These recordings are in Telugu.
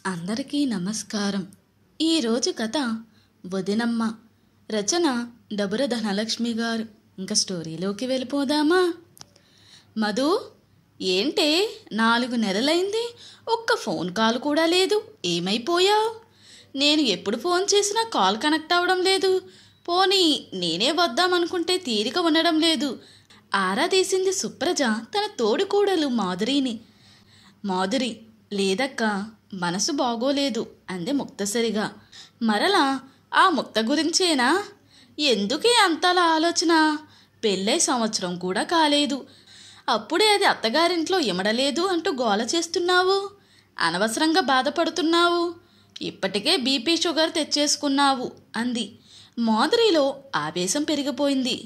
అందరికీ నమస్కారం. ఈరోజు కథ వదినమ్మ. రచన డబుర ధనలక్ష్మి గారు. ఇంకా స్టోరీలోకి వెళ్ళిపోదామా? మధు, ఏంటే 4 నెలలైంది, ఒక్క ఫోన్ కాల్ కూడా లేదు. ఏమైపోయావు? నేను ఎప్పుడు ఫోన్ చేసినా కాల్ కనెక్ట్ అవ్వడం లేదు. పోనీ నేనే వద్దామనుకుంటే తీరిక ఉండడం లేదు. ఆరా తీసింది సుప్రజ తన తోడుకోడలు మాధురిని. మాధురి, లేదక్క, మనసు బాగోలేదు అంది ముక్తసరిగా. మరలా ఆ ముక్త గురించేనా? ఎందుకే అంతలా ఆలోచన? పెళ్ళై సంవత్సరం కూడా కాలేదు, అప్పుడే అది అత్తగారింట్లో ఇమడలేదు అంటూ గోల చేస్తున్నావు. అనవసరంగా బాధపడుతున్నావు. ఇప్పటికే బీపీ షుగర్ తెచ్చేసుకున్నావు అంది. మాధురిలో ఆవేశం పెరిగిపోయింది.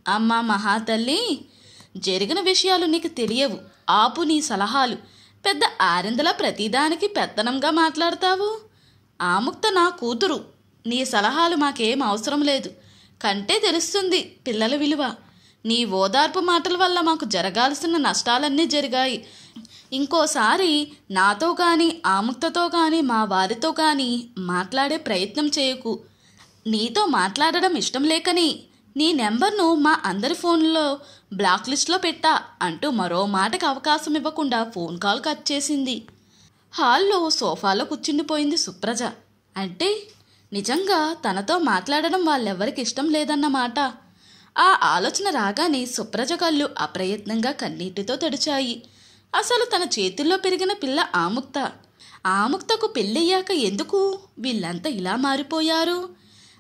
అమ్మా మహాతల్లి, జరిగిన విషయాలు నీకు తెలియవు. ఆపు నీ సలహాలు. పెద్ద ఆరిందల ప్రతిదానికి పెత్తనంగా మాట్లాడతావు. ఆ ముక్త నా కూతురు. నీ సలహాలు మాకేం అవసరం లేదు. కంటే తెలుస్తుంది పిల్లల విలువ. నీ ఓదార్పు మాటల వల్ల మాకు జరగాల్సిన నష్టాలన్నీ జరిగాయి. ఇంకోసారి నాతో కానీ ఆ ముక్తతో కానీ మా వారితో కానీ మాట్లాడే ప్రయత్నం చేయకు. నీతో మాట్లాడడం ఇష్టం లేకని నీ నెంబర్ను మా అందరి ఫోన్లో బ్లాక్ లిస్ట్లో పెట్టా అంటూ మరో మాటకు అవకాశం ఇవ్వకుండా ఫోన్ కాల్ కట్ చేసింది. హాల్లో సోఫాలో కూర్చుండిపోయింది సుప్రజ. అంటే నిజంగా తనతో మాట్లాడడం వాళ్ళెవ్వరికి ఇష్టం లేదన్నమాట. ఆ ఆలోచన రాగానే సుప్రజ కళ్ళు అప్రయత్నంగా కన్నీటితో తడిచాయి. అసలు తన చేతుల్లో పెరిగిన పిల్ల ఆముక్త. ఆముక్తకు పెళ్ళయ్యాక ఎందుకు వీళ్ళంతా ఇలా మారిపోయారు?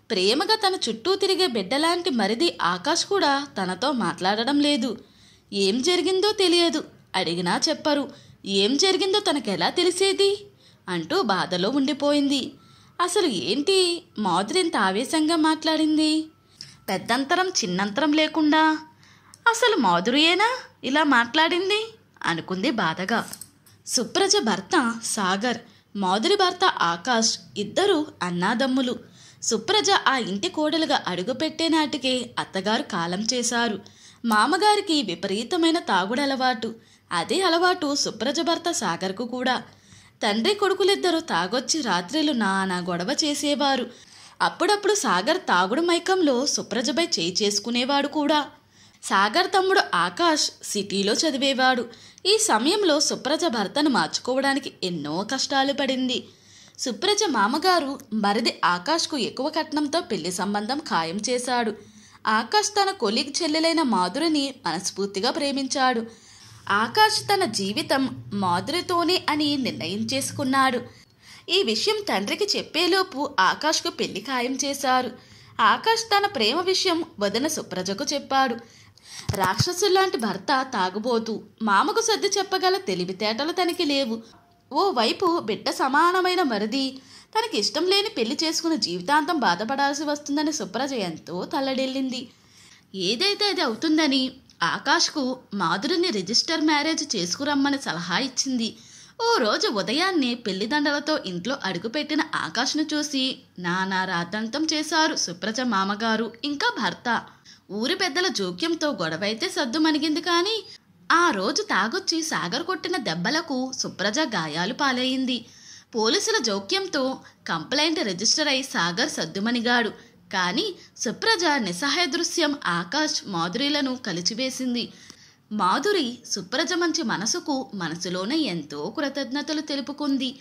ప్రేమగా తన చుట్టూ తిరిగే బిడ్డలాంటి మరిది ఆకాష్ కూడా తనతో మాట్లాడడం లేదు. ఏం జరిగిందో తెలియదు, అడిగినా చెప్పరు. ఏం జరిగిందో తనకెలా తెలిసేది అంటూ బాధలో ఉండిపోయింది. అసలు ఏంటి మాధురి ఇంత ఆవేశంగా మాట్లాడింది? పెద్దంతరం చిన్నంతరం లేకుండా అసలు మాధురియేనా ఇలా మాట్లాడింది అనుకుంది బాధగా. సుప్రజ భర్త సాగర్, మాధురి భర్త ఆకాష్ ఇద్దరు అన్నాదమ్ములు. సుప్రజ ఆ ఇంటి కోడలుగా అడుగుపెట్టే నాటికే అత్తగారు కాలం చేశారు. మామగారికి విపరీతమైన తాగుడు అలవాటు. అదే అలవాటు సుప్రజ భర్త సాగర్కు కూడా. తండ్రి కొడుకులిద్దరూ తాగొచ్చి రాత్రిలు నానా గొడవ చేసేవారు. అప్పుడప్పుడు సాగర్ తాగుడు మైకంలో సుప్రజపై చేయి చేసుకునేవాడు కూడా. సాగర్ తమ్ముడు ఆకాష్ సిటీలో చదివేవాడు. ఈ సమయంలో సుప్రజ భర్తను మార్చుకోవడానికి ఎన్నో కష్టాలు పడింది. సుప్రజ మామగారు మరిది ఆకాష్కు ఎక్కువ కట్నంతో పెళ్లి సంబంధం ఖాయం చేశాడు. ఆకాష్ తన కొలీగ్ చెల్లెలైన మాధురిని మనస్ఫూర్తిగా ప్రేమించాడు. ఆకాష్ తన జీవితం మాధురితోనే అని నిర్ణయం చేసుకున్నాడు. ఈ విషయం తండ్రికి చెప్పేలోపు ఆకాష్కు పెళ్లి ఖాయం చేశారు. ఆకాష్ తన ప్రేమ విషయం వదిన సుప్రజకు చెప్పాడు. రాక్షసుల్లాంటి భర్త తాగుబోతూ, మామకు సర్ది చెప్పగల తెలివితేటలు తనకి లేవు. ఓవైపు బిడ్డ సమానమైన మరిది, తనకి ఇష్టం లేని పెళ్లి చేసుకుని జీవితాంతం బాధపడాల్సి వస్తుందని సుప్రజ ఎంతో తల్లడిల్లింది. ఏదైతే అది అవుతుందని ఆకాష్కు మాధురిని రిజిస్టర్ మ్యారేజ్ చేసుకురమ్మని సలహా ఇచ్చింది. ఓ రోజు ఉదయాన్నే పెళ్లిదండలతో ఇంట్లో అడుగుపెట్టిన ఆకాష్ను చూసి నానా రాద్ధాంతం చేశారు సుప్రజ మామగారు ఇంకా భర్త. ఊరి పెద్దల జోక్యంతో గొడవైతే సద్దుమణిగింది. కానీ ఆ రోజు తాగొచ్చి సాగర్ కొట్టిన దెబ్బలకు సుప్రజ గాయాలు పాలయ్యింది. పోలీసుల జోక్యంతో కంప్లైంట్ రిజిస్టర్ అయి సాగర్ సద్దుమణిగాడు. కానీ సుప్రజ నిస్సహాయ దృశ్యం ఆకాష్ మాధురిలను కలిచివేసింది. మాధురి సుప్రజ మంచి మనసుకు మనసులోనే ఎంతో కృతజ్ఞతలు తెలుపుకుంది.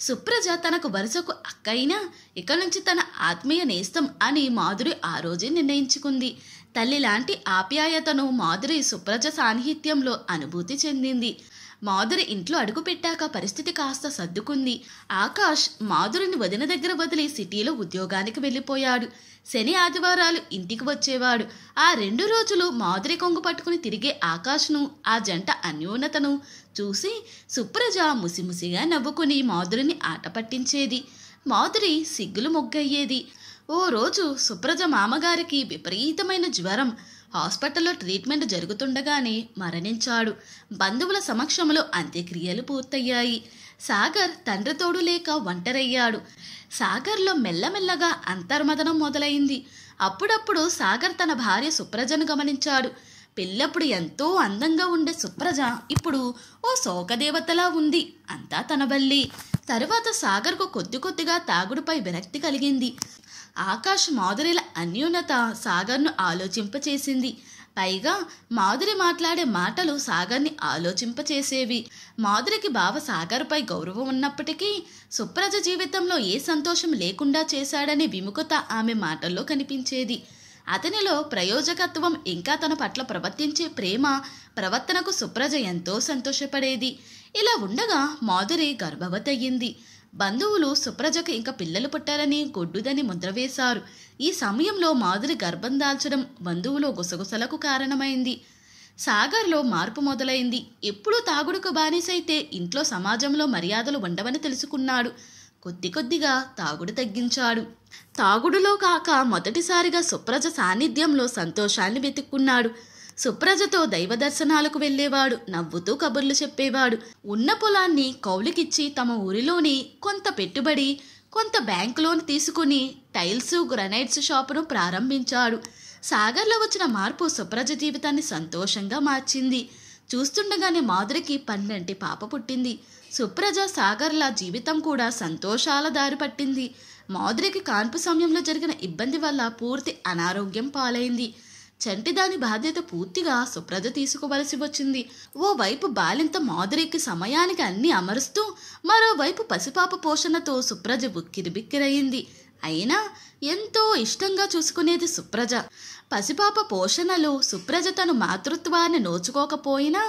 సుప్రజ తనకు వరుసకు అక్క అయినా ఇక నుంచి తన ఆత్మీయ నేస్తం అని మాధురి ఆ రోజే నిర్ణయించుకుంది. తల్లి లాంటి ఆప్యాయతను మాధురి సుప్రజ సాన్నిహిత్యంలో అనుభూతి చెందింది. మాధురి ఇంట్లో అడుగుపెట్టాక పరిస్థితి కాస్త సర్దుకుంది. ఆకాష్ మాధురిని వదిన దగ్గర వదిలి సిటీలో ఉద్యోగానికి వెళ్ళిపోయాడు. శని ఆదివారాలు ఇంటికి వచ్చేవాడు. ఆ 2 రోజులు మాధురి కొంగు పట్టుకుని తిరిగే ఆకాష్ను, ఆ జంట అన్యోన్యతను చూసి సుప్రజ ముసిముసిగా నవ్వుకుని మాధురిని ఆట పట్టించేది. మాధురి సిగ్గులు మొగ్గయ్యేది. ఓ రోజు సుప్రజ మామగారికి విపరీతమైన జ్వరం. హాస్పిటల్లో ట్రీట్మెంట్ జరుగుతుండగానే మరణించాడు. బంధువుల సమక్షంలో అంత్యక్రియలు పూర్తయ్యాయి. సాగర్ తండ్రి తోడు లేక ఒంటరయ్యాడు. సాగర్లో మెల్లమెల్లగా అంతర్మదనం మొదలైంది. అప్పుడప్పుడు సాగర్ తన భార్య సుప్రజను గమనించాడు. పెళ్ళప్పుడు ఎంతో అందంగా ఉండే సుప్రజ ఇప్పుడు ఓ శోకదేవతలా ఉంది. అంతా తన వల్లి. తరువాత సాగర్కు కొద్ది కొద్దిగా తాగుడుపై విరక్తి కలిగింది. ఆకాష్ మాధురిల అన్యోన్యత సాగర్ను ఆలోచింపచేసింది. పైగా మాధురి మాట్లాడే మాటలు సాగర్ని ఆలోచింపచేసేవి. మాధురికి బావ సాగర్పై గౌరవం ఉన్నప్పటికీ సుప్రజ జీవితంలో ఏ సంతోషం లేకుండా చేశాడనే విముఖత ఆమె మాటల్లో కనిపించేది. అతనిలో ప్రయోజకత్వం ఇంకా తన పట్ల ప్రవర్తించే ప్రేమ ప్రవర్తనకు సుప్రజ ఎంతో సంతోషపడేది. ఇలా ఉండగా మాధురి గర్భవతి అయ్యింది. బంధువులు సుప్రజకు ఇంకా పిల్లలు పుట్టారని గొడ్డుదని ముద్ర వేశారు. ఈ సమయంలో మాధురి గర్భం దాల్చడం బంధువులో గుసగుసలకు కారణమైంది. సాగర్లో మార్పు మొదలైంది. ఎప్పుడూ తాగుడుకు బానిసైతే ఇంట్లో సమాజంలో మర్యాదలు ఉండవని తెలుసుకున్నాడు. కొద్ది కొద్దిగా తాగుడు తగ్గించాడు. తాగుడులో కాక మొదటిసారిగా సుప్రజ సాన్నిధ్యంలో సంతోషాన్ని వెతుక్కున్నాడు. సుప్రజతో దైవ దర్శనాలకు వెళ్ళేవాడు. నవ్వుతూ కబుర్లు చెప్పేవాడు. ఉన్న పొలాన్ని కౌలుకిచ్చి తమ ఊరిలోని కొంత పెట్టుబడి, కొంత బ్యాంకు లోన్ తీసుకుని టైల్స్, గ్రనైట్స్ షాపును ప్రారంభించాడు. సాగర్లో వచ్చిన మార్పు సుప్రజ జీవితాన్ని సంతోషంగా మార్చింది. చూస్తుండగానే మాధురికి పన్నెంటి పాప పుట్టింది. సుప్రజ సాగర్ల జీవితం కూడా సంతోషాల దారి పట్టింది. మాధురికి కాన్పు సమయంలో జరిగిన ఇబ్బంది వల్ల పూర్తి అనారోగ్యం పాలైంది. చంటిదాని బాధ్యత పూర్తిగా సుప్రజ తీసుకోవలసి వచ్చింది. ఓవైపు బాలింత మాధురికి సమయానికి అన్నీ అమరుస్తూ, మరోవైపు పసిపాప పోషణతో సుప్రజ ఉక్కిరిబిక్కిరయింది. అయినా ఎంతో ఇష్టంగా చూసుకునేది సుప్రజ. పసిపాప పోషణలో సుప్రజ తను మాతృత్వాన్ని నోచుకోకపోయినా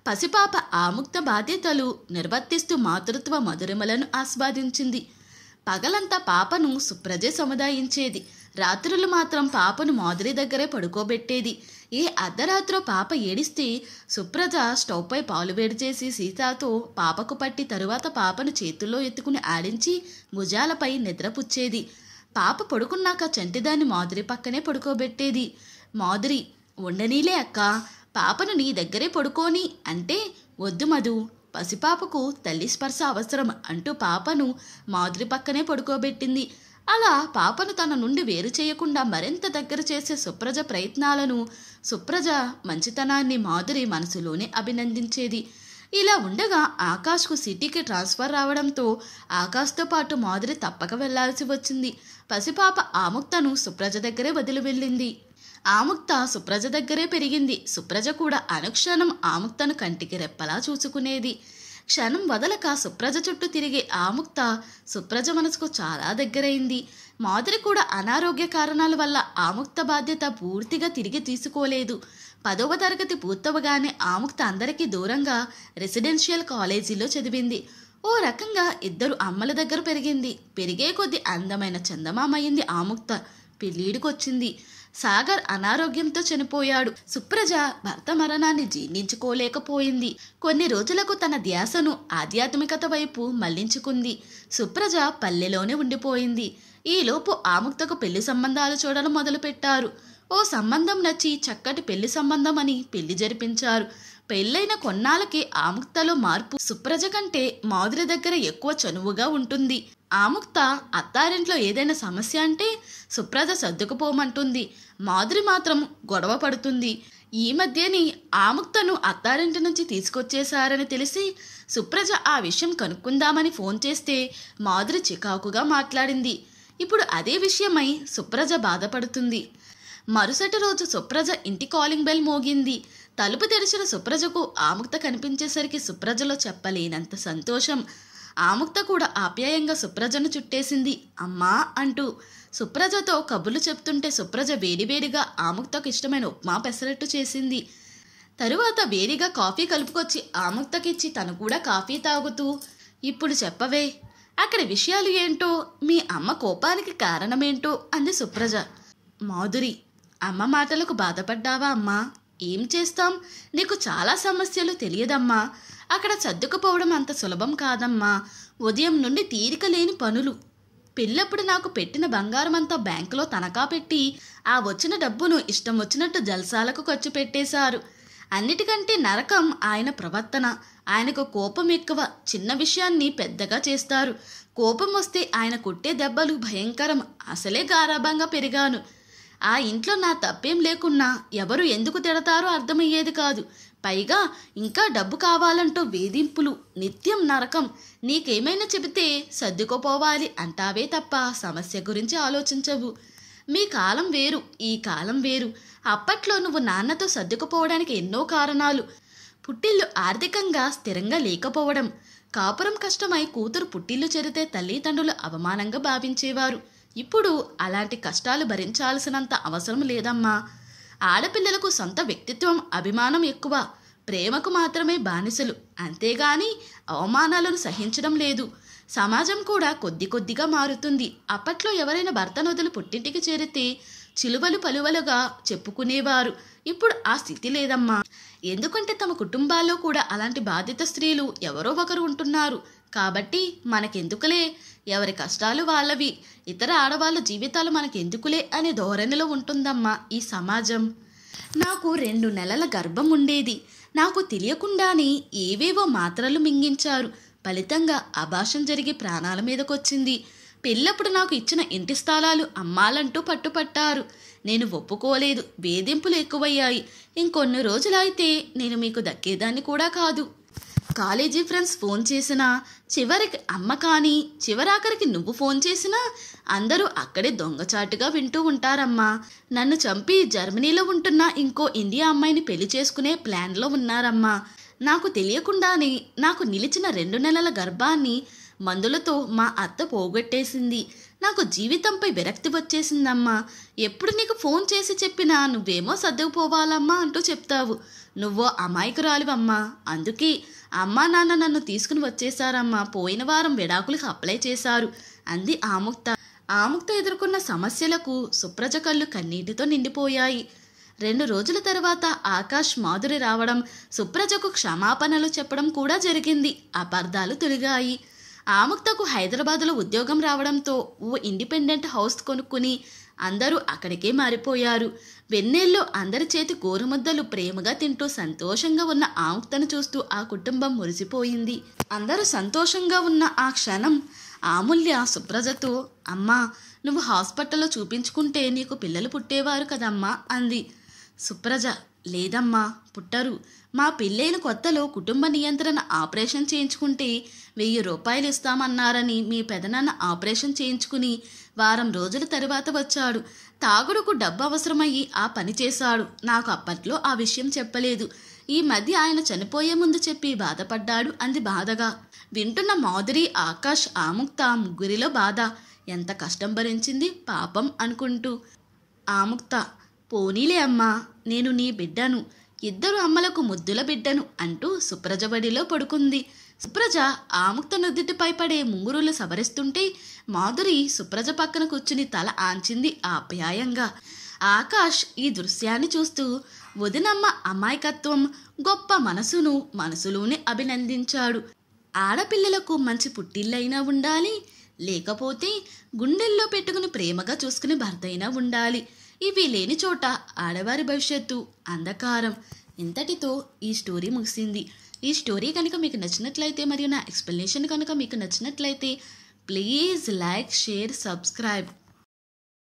పసిపాప ఆముక్త బాధ్యతలు నిర్వర్తిస్తూ మాతృత్వ మధురిమలను ఆస్వాదించింది. పగలంతా పాపను సుప్రజే సముదాయించేది. రాత్రులు మాత్రం పాపను మాధురి దగ్గరే పడుకోబెట్టేది. ఏ అర్ధరాత్రో పాప ఏడిస్తే సుప్రజ స్టవ్పై పాలు వేడి చేసి సీసాతో పాపకు పట్టి తరువాత పాపను చేతుల్లో ఎత్తుకుని ఆడించి భుజాలపై నిద్రపుచ్చేది. పాప పడుకున్నాక చంటిదాన్ని మాధురి పక్కనే పడుకోబెట్టేది. మాధురి, ఉండనీలే అక్క, పాపను నీ దగ్గరే పడుకోని అంటే, వద్దు మధు, పసిపాపకు తల్లి స్పర్శ అవసరం అంటూ పాపను మాధురి పక్కనే పడుకోబెట్టింది. అలా పాపను తన నుండి వేరు చేయకుండా మరింత దగ్గర చేసే సుప్రజ ప్రయత్నాలను, సుప్రజ మంచితనాన్ని మాధురి మనసులోనే అభినందించేది. ఇలా ఉండగా ఆకాష్కు సిటీకి ట్రాన్స్ఫర్ రావడంతో ఆకాష్తో పాటు మాధురి తప్పక వెళ్లాల్సి వచ్చింది. పసిపాప ఆముక్తను సుప్రజ దగ్గరే వదిలి వెళ్ళింది. ఆముక్త సుప్రజ దగ్గరే పెరిగింది. సుప్రజ కూడా అనుక్షణం ఆముక్తను కంటికి రెప్పలా చూసుకునేది. క్షణం వదలక సుప్రజ చుట్టూ తిరిగే ఆముక్త సుప్రజ మనసుకు చాలా దగ్గరైంది. మాధురి కూడా అనారోగ్య కారణాల వల్ల ఆముక్త బాధ్యత పూర్తిగా తిరిగి తీసుకోలేదు. 10వ తరగతి పూర్తవగానే ఆముక్త అందరికీ దూరంగా రెసిడెన్షియల్ కాలేజీలో చదివింది. ఓ రకంగా ఇద్దరు అమ్మల దగ్గర పెరిగింది. పెరిగే కొద్ది అందమైన చందమామయ్యింది ఆముక్త. పెళ్ళీడుకొచ్చింది. సాగర్ అనారోగ్యంతో చనిపోయాడు. సుప్రజ భర్త మరణాన్ని జీర్ణించుకోలేకపోయింది. కొన్ని రోజులకు తన ధ్యాసను ఆధ్యాత్మికత వైపు మళ్లించుకుంది. సుప్రజ పల్లెలోనే ఉండిపోయింది. ఈలోపు ఆముక్తకు పెళ్లి సంబంధాలు చూడడం మొదలుపెట్టారు. ఓ సంబంధం నచ్చి చక్కటి పెళ్లి సంబంధం అని పెళ్లి జరిపించారు. పెళ్ళైన కొన్నాళ్ళకి ఆముక్తలో మార్పు. సుప్రజ కంటే మాధురి దగ్గర ఎక్కువ చనువుగా ఉంటుంది. ఆముక్త అత్తారింట్లో ఏదైనా సమస్య అంటే సుప్రజ సర్దుకుపోమంటుంది. మాధురి మాత్రం గొడవ పడుతుంది. ఈ మధ్యని ఆముక్తను అత్తారింటి నుంచి తీసుకొచ్చేశారని తెలిసి సుప్రజ ఆ విషయం కనుక్కుందామని ఫోన్ చేస్తే మాధురి చికాకుగా మాట్లాడింది. ఇప్పుడు అదే విషయమై సుప్రజ బాధపడుతుంది. మరుసటి రోజు సుప్రజ ఇంటి కాలింగ్ బెల్ మోగింది. తలుపు తెరిచిన సుప్రజకు ఆముక్త కనిపించేసరికి సుప్రజలో చెప్పలేనంత సంతోషం. ఆముక్త కూడా ఆప్యాయంగా సుప్రజను చుట్టేసింది. అమ్మా అంటూ సుప్రజతో కబుర్లు చెప్తుంటే సుప్రజ వేడివేడిగా ఆముక్తకు ఇష్టమైన ఉప్మా పెసరట్టు చేసింది. తరువాత వేడిగా కాఫీ కలుపుకొచ్చి ఆముక్తకిచ్చి తను కూడా కాఫీ తాగుతూ, ఇప్పుడు చెప్పవే, అక్కడి విషయాలు ఏంటో, మీ అమ్మ కోపానికి కారణమేంటో అంది సుప్రజ. మాధురి, అమ్మ మాటలకు బాధపడ్డావా అమ్మా? ఏం చేస్తాం, నీకు చాలా సమస్యలు తెలియదమ్మా. అక్కడ సర్దుకుపోవడం అంత సులభం కాదమ్మా. ఉదయం నుండి తీరిక లేని పనులు. పెళ్ళప్పుడు నాకు పెట్టిన బంగారం అంతా బ్యాంకులో తనఖా పెట్టి ఆ వచ్చిన డబ్బును ఇష్టం వచ్చినట్టు జల్సాలకు ఖర్చు పెట్టేశారు. అన్నిటికంటే నరకం ఆయన ప్రవర్తన. ఆయనకు కోపం ఎక్కువ. చిన్న విషయాన్ని పెద్దగా చేస్తారు. కోపం వస్తే ఆయన కొట్టే దెబ్బలు భయంకరం. అసలే గారాబంగా పెరిగాను. ఆ ఇంట్లో నా తప్పేం లేకున్నా ఎవరు ఎందుకు తిడతారో అర్థమయ్యేది కాదు. పైగా ఇంకా డబ్బు కావాలంటూ వేధింపులు, నిత్యం నరకం. నీకేమైనా చెబితే సర్దుకుపోవాలి అంటావే తప్ప సమస్య గురించి ఆలోచించవు. మీ కాలం వేరు, ఈ కాలం వేరు. అప్పట్లో నువ్వు నాన్నతో సర్దుకుపోవడానికి ఎన్నో కారణాలు. పుట్టిల్లు ఆర్థికంగా స్థిరంగా లేకపోవడం, కాపురం కష్టమై కూతురు పుట్టిల్లు చేరితే తల్లిదండ్రులు అవమానంగా భావించేవారు. ఇప్పుడు అలాంటి కష్టాలు భరించాల్సినంత అవసరం లేదమ్మా. ఆడపిల్లలకు సొంత వ్యక్తిత్వం, అభిమానం ఎక్కువ. ప్రేమకు మాత్రమే బానిసలు, అంతేగాని అవమానాలను సహించడం లేదు. సమాజం కూడా కొద్ది కొద్దిగా మారుతుంది. అప్పట్లో ఎవరైనా భర్తను వదిలి పుట్టింటికి చేరితే చిలువలు పలువలుగా చెప్పుకునేవారు. ఇప్పుడు ఆ స్థితి లేదమ్మా. ఎందుకంటే తమ కుటుంబాల్లో కూడా అలాంటి బాధిత స్త్రీలు ఎవరో ఒకరు ఉంటున్నారు. కాబట్టి మనకెందుకులే, ఎవరి కష్టాలు వాళ్ళవి, ఇతర ఆడవాళ్ళ జీవితాలు మనకెందుకులే అనే ధోరణిలో ఉంటుందమ్మా ఈ సమాజం. నాకు 2 నెలల గర్భం ఉండేది. నాకు తెలియకుండానే ఏవేవో మాత్రలు మింగించారు. ఫలితంగా అబార్షన్ జరిగి ప్రాణాల మీదకొచ్చింది. పెళ్ళప్పుడు నాకు ఇచ్చిన ఇంటి స్థలాలు అమ్మాలంటూ పట్టుపట్టారు. నేను ఒప్పుకోలేదు. వేధింపులు ఎక్కువయ్యాయి. ఇంకొన్ని రోజులైతే నేను మీకు దక్కేదాన్ని కూడా కాదు. కాలేజీ ఫ్రెండ్స్ ఫోన్ చేసినా, చివరికి అమ్మ కానీ, చివరాఖరికి నువ్వు ఫోన్ చేసినా అందరూ అక్కడే దొంగచాటుగా వింటూ ఉంటారమ్మా. నన్ను చంపి జర్మనీలో ఉంటున్న ఇంకో ఇండియా అమ్మాయిని పెళ్లి చేసుకునే ప్లాన్లో ఉన్నారమ్మా. నాకు తెలియకుండానే నాకు నిలిచిన 2 నెలల గర్భాన్ని మందులతో మా అత్త పోగొట్టేసింది. నాకు జీవితంపై విరక్తి వచ్చేసిందమ్మా. ఎప్పుడు నీకు ఫోన్ చేసి చెప్పినా నువ్వేమో సర్దుకుపోవాలమ్మా అంటూ చెప్తావు. నువ్వో అమాయకురాలివమ్మా. అందుకే అమ్మా నాన్న నన్ను తీసుకుని వచ్చేశారమ్మా. పోయిన వారం విడాకులకు అప్లై చేశారు అంది ఆముక్త. ఆముక్త ఎదుర్కొన్న సమస్యలకు సుప్రజ కళ్ళు కన్నీటితో నిండిపోయాయి. 2 రోజుల తర్వాత ఆకాష్, మాధురి రావడం, సుప్రజకు క్షమాపణలు చెప్పడం కూడా జరిగింది. అపార్థాలు తొలిగాయి. ఆముక్తకు హైదరాబాదులో ఉద్యోగం రావడంతో ఓ ఇండిపెండెంట్ హౌస్ కొనుక్కుని అందరూ అక్కడికే మారిపోయారు. వెన్నెల్లో అందరి చేతి గోరుముద్దలు ప్రేమగా తింటూ సంతోషంగా ఉన్న ఆముక్తను చూస్తూ ఆ కుటుంబం మురిసిపోయింది. అందరూ సంతోషంగా ఉన్న ఆ క్షణం అమూల్య సుప్రజతో, అమ్మా నువ్వు హాస్పిటల్లో చూపించుకుంటే నీకు పిల్లలు పుట్టేవారు కదమ్మా అంది. సుప్రజ, లేదమ్మా పుట్టరు. మా పెళ్ళైన కొత్తలో కుటుంబ నియంత్రణ ఆపరేషన్ చేయించుకుంటే 1000 రూపాయలు ఇస్తామన్నారని మీ పెదనాన్న ఆపరేషన్ చేయించుకుని వారం రోజుల తరువాత వచ్చాడు. తాగుడుకు డబ్బు అవసరమయ్యి ఆ పని చేశాడు. నాకు అప్పట్లో ఆ విషయం చెప్పలేదు. ఈ మధ్య ఆయన చనిపోయే ముందు చెప్పి బాధపడ్డాడు అంది బాధగా. వింటున్న మాధురి, ఆకాష్, ఆముక్త ముగ్గురిలో బాధ. ఎంత కష్టం భరించింది పాపం అనుకుంటూ. ఆముక్త, పోనీలే అమ్మా, నేను నీ బిడ్డను, 2 అమ్మలకు ముద్దుల బిడ్డను అంటూ సుప్రజ బడిలో పడుకుంది. సుప్రజ ఆముక్త నుదుటిపై పడే ముంగురులు సవరిస్తుంటే మాధురి సుప్రజ పక్కన కూర్చుని తల ఆంచింది ఆప్యాయంగా. ఆకాష్ ఈ దృశ్యాన్ని చూస్తూ వదినమ్మ అమాయకత్వం, గొప్ప మనసులోనే అభినందించాడు. ఆడపిల్లలకు మంచి పుట్టిల్లైనా ఉండాలి, లేకపోతే గుండెల్లో పెట్టుకుని ప్రేమగా చూసుకుని భర్తైనా ఉండాలి. ఇవి లేని చోట ఆడవారి భవిష్యత్తు అంధకారం. ఇంతటితో ఈ స్టోరీ ముగిసింది. ఈ స్టోరీ కనుక మీకు నచ్చినట్లయితే మరియు నా ఎక్స్ప్లెనేషన్ కనుక మీకు నచ్చినట్లయితే ప్లీజ్ లైక్, షేర్, సబ్స్క్రైబ్.